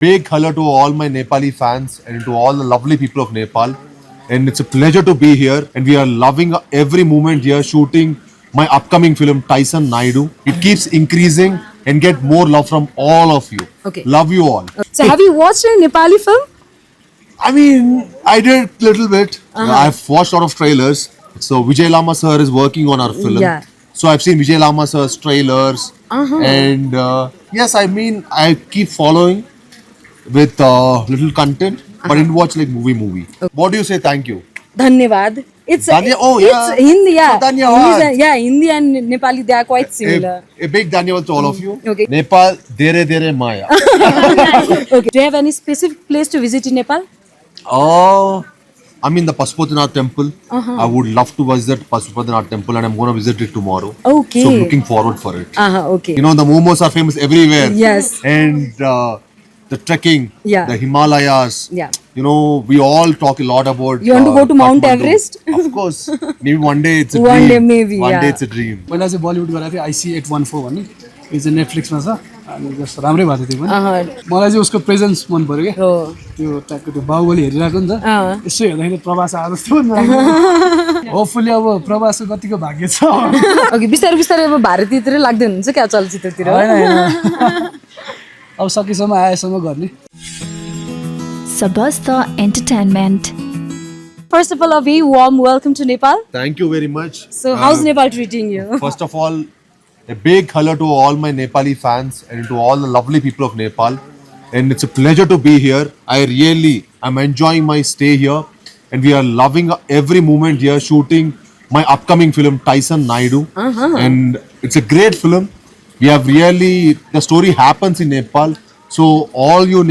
Big hello to all my Nepali fans and to all the lovely people of Nepal. And it's a pleasure to be here. And we are loving every moment here shooting my upcoming film Tyson Naidu. It keeps increasing and get more love from all of you. Okay. Love you all. So have you watched a Nepali film? I mean, I did little bit. I've watched a lot of trailers. So Vijay Lama sir is working on our film. Yeah. So I've seen Vijay Lama sir's trailers. And yes, I mean, I keep following with little content, but I didn't watch like movie. What do you say? Thank you. Dhanyavad. It's Oh, yeah. it's Hindi, yeah. So, Dhanyavad. Yeah, Hindi and Nepali, they are quite similar. A big dhanyavad to all of you. Okay. Nepal, dere dere maya. Okay. Do you have any specific place to visit in Nepal? Oh, I'm in the Pashupatinath temple. I would love to visit Pashupatinath temple, and I'm going to visit it tomorrow. Okay. So I'm looking forward for it. Okay. You know, the momos are famous everywhere. Yes. And the trekking, Yeah. the Himalayas. Yeah. You know, we all talk a lot about. You want to go to Mount Kathmandu. Everest? Of course. Maybe one day it's a One dream. day maybe, One yeah. day it's a dream. पहिला चाहिँ Bollywood गरेको थिएँ आइसी 814 भन्ने यो चाहिँ नेटफ्लिक्समा छ अनि जस्तो राम्रै भएको थियो त्यो पनि मलाई चाहिँ उसको प्रेजेन्स मन पऱ्यो क्या Oh. त्यो टाइपको त्यो बाहुबली हेरिरहेको नि त यसो हेर्दाखेरि प्रवास आएको जस्तो पनि लाग्यो होपफुली अब प्रवासको कतिको भाग्य छ Okay, बिस्तारै बिस्तारै अब भारतीयतिर लाग्दै हुनुहुन्छ क्या चलचित्रतिर होइन होइन अब सकेसम्म आएसम्म गर्ने Sabasta Entertainment. First of all, a very warm welcome to Nepal. Thank you very much. So, how's Nepal treating you? First of all, a big hello to all my Nepali fans and to all the lovely people of Nepal. And it's a pleasure to be here. I'm enjoying my stay here. And we are loving every moment here shooting my upcoming film Tyson Naidu. And it's a great film. The story happens in Nepal. So all you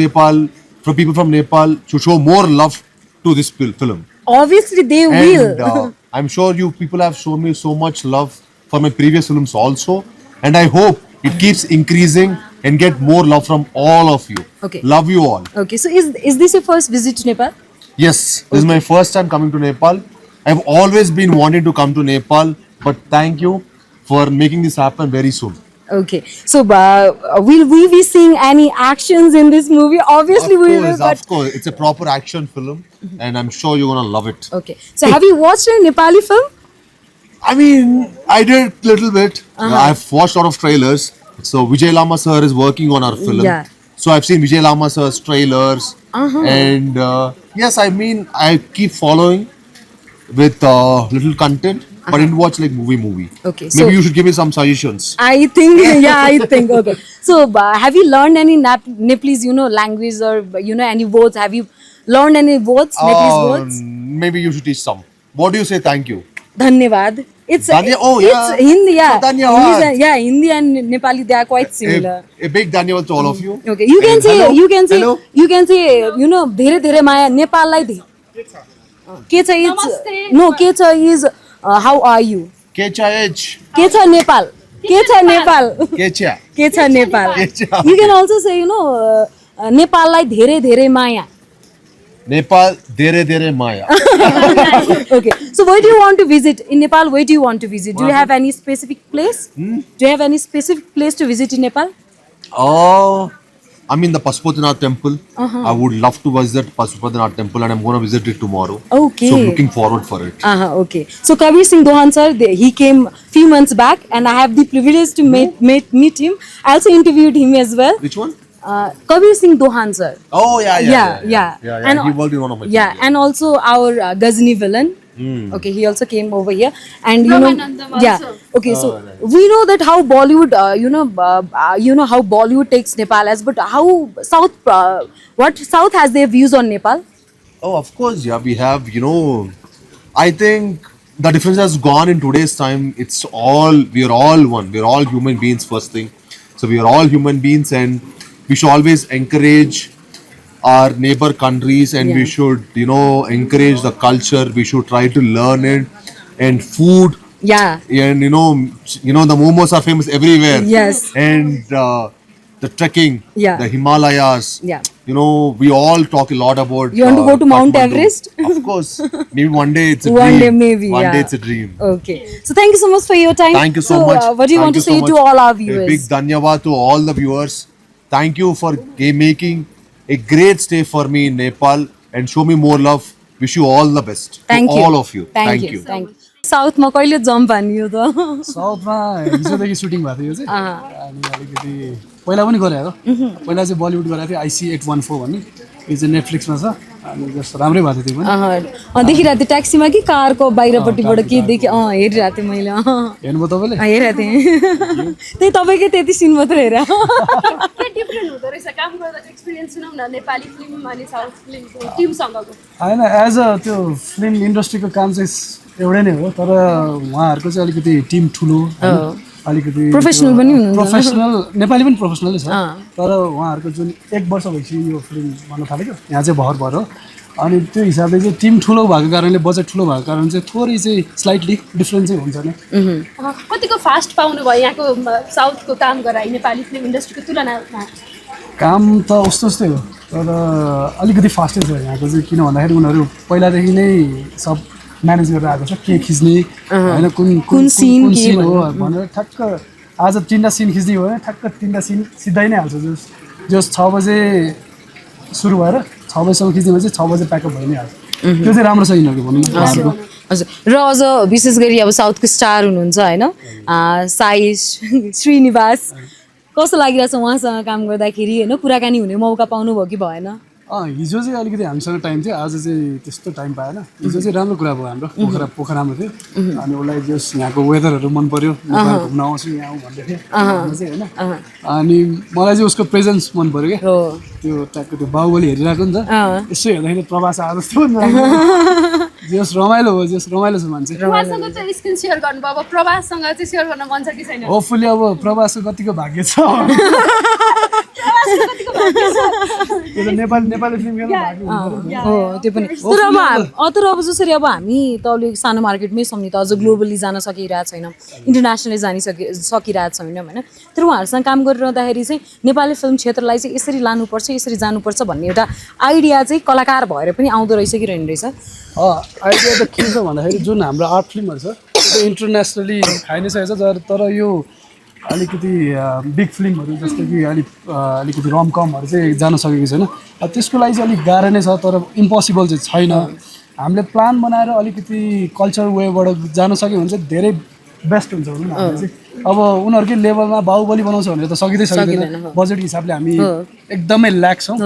people from Nepal should show more love to this film. Obviously, they And will. I'm sure you people have shown me so much love for my previous films also. And I hope it keeps increasing and get more love from all of you. Okay. Love you all. Okay, so is this your first visit to Nepal? Yes, this is my first time coming to Nepal. I've always been wanting to come to Nepal, but thank you for making this happen very soon. Okay, so will we be seeing any actions in this movie? Obviously, we will. But Of course, it's a proper action film, and I'm sure you're gonna love it. okay, so have you watched a Nepali film? I mean, I did little bit. I've watched a lot of trailers. So Vijay Lama sir is working on our film. Yeah. So I've seen Vijay Lama sir's trailers. And yes, I mean, I keep following with little content, but I didn't watch like movie. Okay, Maybe so you should give me some suggestions. I think, yeah, I think. Okay, so have you learned any Nepalese, language or any words? Have you learned any words, Nepalese words? Maybe you should teach some. What do you say? Thank you. Dhanyavad. It's Oh, yeah. it's Hindi, yeah. So, Dhanyavad. Yeah, Hindi and Nepali, they are quite similar. A big dhanyavad to all of you. Okay, you can And say, hello. you can say, Hello. you can say, धेरै धेरै माया नेपाललाई के छ is no के छ is how are you? KCH. के छ नेपाल? के छ नेपाल? Kecha. के छ नेपाल? के छ? You can also say नेपाललाई धेरै धेरै माया. Nepal, dere dere maya. Okay, so where do you want to visit in Nepal? Where do you want to visit? Do you have any specific place? Do you have any specific place to visit in Nepal? Oh, I'm in the Pashupatinath temple. I would love to visit Pashupatinath temple, and I'm going to visit it tomorrow. Okay. So I'm looking forward for it. Okay. So Kabir Singh Dohan sir, he came few months back, and I have the privilege to meet him. I also interviewed him as well. Which one? Kabir Singh Dohan sir. Oh, yeah. Yeah. And he worked in one of my Yeah, films, and also our Ghazni villain. Okay, he also came over here, and Okay, so we know that how Bollywood, how Bollywood takes Nepal as, but how South, what South has their views on Nepal? Oh, of course, yeah. We have, I think the difference has gone in today's time. We are all one. We are all human beings, first thing. So we are all human beings, and we should always encourage our neighbor countries, and we should, encourage the culture. We should try to learn it, and food. Yeah. And the momos are famous everywhere. Yes. And the trekking, Yeah. the Himalayas. Yeah. We all talk a lot about. You want to go to Mount Kathmandu. Everest? Of course. Maybe one day it's a One dream. day maybe, One yeah. day it's a dream. Okay. So thank you so much for your time. Thank you so much. What do you Thank want to so say much. to all our A big viewers? dhanyavad to all the viewers. Thank you for making a great stay for me in Nepal and show me more love. Wish you all the best. Thank to you. all of you. Thank you. साउथमा कहिले jump हान्यो त साउथमा हिजोदेखि shooting भएको थियो चाहिँ अनि अलिकति पहिला पनि गरेँ हो पहिला चाहिँ बलिउड गरेको थियो IC814 भन्ने यो चाहिँ नेटफ्लिक्समा छ अनि जस्तो राम्रै भएको थियो पनि देखिरहेको थिएँ ट्याक्सीमा कि कारको बाहिरपट्टिबाट के देखेँ हेरिरहेको थिएँ मैले हेर्नुभयो तपाईँले हेरेको थिएँ त्यही तपाईँकै त्यति सिन मात्र हेरेँ के डिफरेन्ट हुँदो रहेछ काम गर्दा एक्सपिरियन्स सुनाउँ न नेपाली फिल्म अनि साउथ फिल्मको टिमसँगको होइन एज अ त्यो फिल्म इन्डस्ट्रीको काम चाहिँ एउटै नै हो तर उहाँहरूको चाहिँ अलिकति टिम ठुलो अलिकति प्रोफेसनल पनि हुनुहुन्छ प्रोफेसनल नेपाली पनि प्रोफेसनलै छ तर उहाँहरूको जुन 1 वर्ष भइसक्यो यो फिल्म बन्न थालेको यहाँ चाहिँ भर हो अनि त्यो हिसाबले चाहिँ टिम ठुलो भएको कारणले बजेट ठुलो भएको कारण चाहिँ थोरै चाहिँ स्लाइटली डिफ्रेन्ट चाहिँ हुन्छ नि कतिको फास्ट पाउनु भयो यहाँको साउथको काम गराइ नेपाली फिल्म इन्डस्ट्रीको तुलनामा काम त उस्तै हो तर अलिकति फास्टै छ यहाँको चाहिँ किन भन्दाखेरि उनीहरू पहिलादेखि नै सब म्यानेज गरेर आएको छ के खिच्ने होइन कुन सिन हो भनेर ठ्याक्क आज 3टा सिन खिच्ने हो भने ठ्याक्क 3टा सिन सिधै नै हाल्छ जस 6 बजे सुरु भएर 6 बजीसम्म खिच्ने भने चाहिँ 6 बजे प्याकअप भइ नै हाल्छ त्यो चाहिँ राम्रो छ यिनीहरूको भनौँ न उहाँहरूको हजुर र अझ विशेष गरी अब साउथको स्टार हुनुहुन्छ होइन साई श्रीनिवास कस्तो लागिरहेछ उहाँसँग काम गर्दाखेरि होइन कुराकानी हुने मौका पाउनुभयो कि भएन हिजो चाहिँ अलिकति हामीसँग टाइम थियो आज चाहिँ त्यस्तो टाइम पाएन हिजो चाहिँ राम्रो कुरा भयो हाम्रो पोखरामा थियो अनि उसलाई जस यहाँको वेदरहरू मन पर्यो घुम्न आउँछु यहाँ आउँ भन्दै थियो चाहिँ होइन अनि मलाई चाहिँ उसको प्रेजेन्स मन पर्यो क्या त्यो ट्याकको त्यो बाहुबली हेरिरहेको नि त यसो हेर्दाखेरि प्रवास आएको जस्तो जस रमाइलो हो जस रमाइलो छ मान्छे उहाँसँग चाहिँ स्क्रिन सेयर गर्नुभयो अब प्रवाससँग चाहिँ सेयर गर्न मन छ कि छैन होपफुली अब प्रवासको कतिको भाग्य छ त्यो त नेपाली फिल्म हो त्यो पनि तर अब जसरी अब हामी त अलिक सानो मार्केटमै छौँ नि त अझ ग्लोबली जान सकिरहेको छैन इन्टरनेसनली सकिरहेको छैन होइन तर उहाँहरूसँग काम गरिरहँदाखेरि चाहिँ नेपाली फिल्म क्षेत्रलाई चाहिँ यसरी लानुपर्छ यसरी जानुपर्छ भन्ने एउटा आइडिया चाहिँ कलाकार भएर पनि आउँदो रहेछ कि रहेन रहेछ आइडिया त के छ भन्दाखेरि जुन हाम्रो आर्ट फिल्महरू छ त्यो इन्टरनेसनली खाइ नै सकेको छ तर यो अलिकति बिग फिल्महरू जस्तो कि अलिकति रमकमहरू चाहिँ जान सकेको छैन त्यसको लागि चाहिँ अलिक गाह्रो नै छ तर इम्पोसिबल चाहिँ छैन हामीले प्लान बनाएर अलिकति कल्चर वेबाट जान सक्यो भने चाहिँ धेरै बेस्ट हुन्छ भनौँ न हामीले चाहिँ अब उनीहरूकै लेभलमा बाहुबली बनाउँछ भनेर त सकिँदैन बजेट हिसाबले हामी एकदमै ल्याक छौँ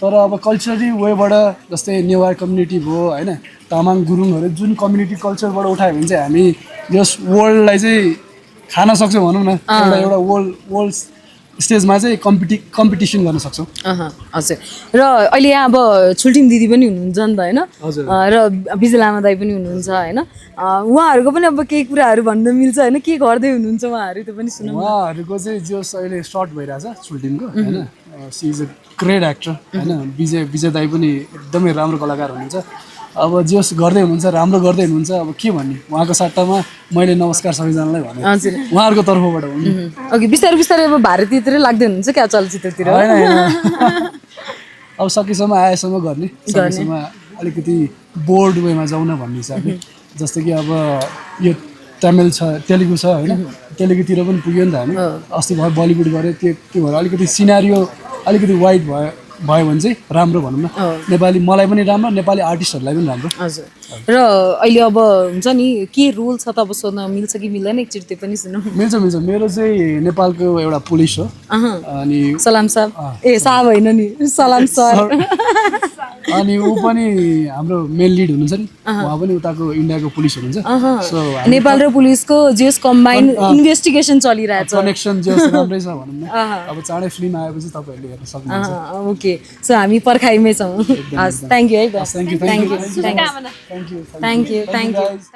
तर अब कल्चरली वेबाट जस्तै नेवार कम्युनिटी भयो होइन तामाङ गुरुङहरू जुन कम्युनिटी कल्चरबाट उठायो भने चाहिँ हामी यस वर्ल्डलाई चाहिँ खान सक्छौँ भनौँ न एउटा वर्ल्ड स्टेजमा चाहिँ कम्पिटिसन गर्न सक्छौँ हजुर र अहिले यहाँ अब छुल्टिम दिदी पनि हुनुहुन्छ नि त होइन र विजय लामा दाई पनि हुनुहुन्छ होइन उहाँहरूको पनि अब केही कुराहरू भन्न मिल्छ होइन के गर्दै हुनुहुन्छ उहाँहरू त्यो पनि सुनौँ उहाँहरूको चाहिँ जस अहिले सर्ट भइरहेछ छुल्टिमको होइन she is a great actor होइन विजय दाई पनि एकदमै राम्रो कलाकार हुनुहुन्छ अब जस गर्दै हुनुहुन्छ राम्रो गर्दै हुनुहुन्छ अब के भन्ने उहाँको सट्टामा मैले नमस्कार सबैजनालाई भने उहाँहरूको तर्फबाट हो ओके बिस्तारै अब भारतीयतिरै लाग्दै हुनुहुन्छ क्या चलचित्रतिर होइन अब सकेसम्म आएसम्म गर्ने सकेसम्म अलिकति बोर्ड वेमा जाउन भन्ने हिसाबले जस्तो कि अब यो तमिल छ तेलुगु छ होइन तेलुगुतिर पनि पुग्यो नि त हामी अस्ति भएर बलिउड गऱ्यो त्यो भएर अलिकति सिनारियो अलिकति वाइड भयो भने चाहिँ राम्रो भनौँ न नेपाली मलाई पनि राम्रो नेपाली आर्टिस्टहरूलाई पनि राम्रो हजुर र अहिले अब हुन्छ नि के रोल छ त अब सोध्न मिल्छ कि मिल्दैन एकचोटि त्यो पनि सुनौँ मिल्छ मेरो चाहिँ नेपालको एउटा पुलिस हो अनि सलाम साहब ए साहब होइन नि सलाम सर अनि ऊ पनि हाम्रो मेन लिड हुनुहुन्छ नि उहाँ पनि उताको इन्डियाको पुलिस हुनुहुन्छ सो नेपाल र पुलिसको जेस कम्बाइन इन्भेस्टिगेसन चलिरहेछ कनेक्सन जेस राम्रै छ भनौँ न अब चाँडै फिल्म आएपछि तपाईँहरूले हेर्न सक्नुहुन्छ ओके सो हामी पर्खाइमै छौँ हस् थ्याङ्क यू है थ्याङ्क यू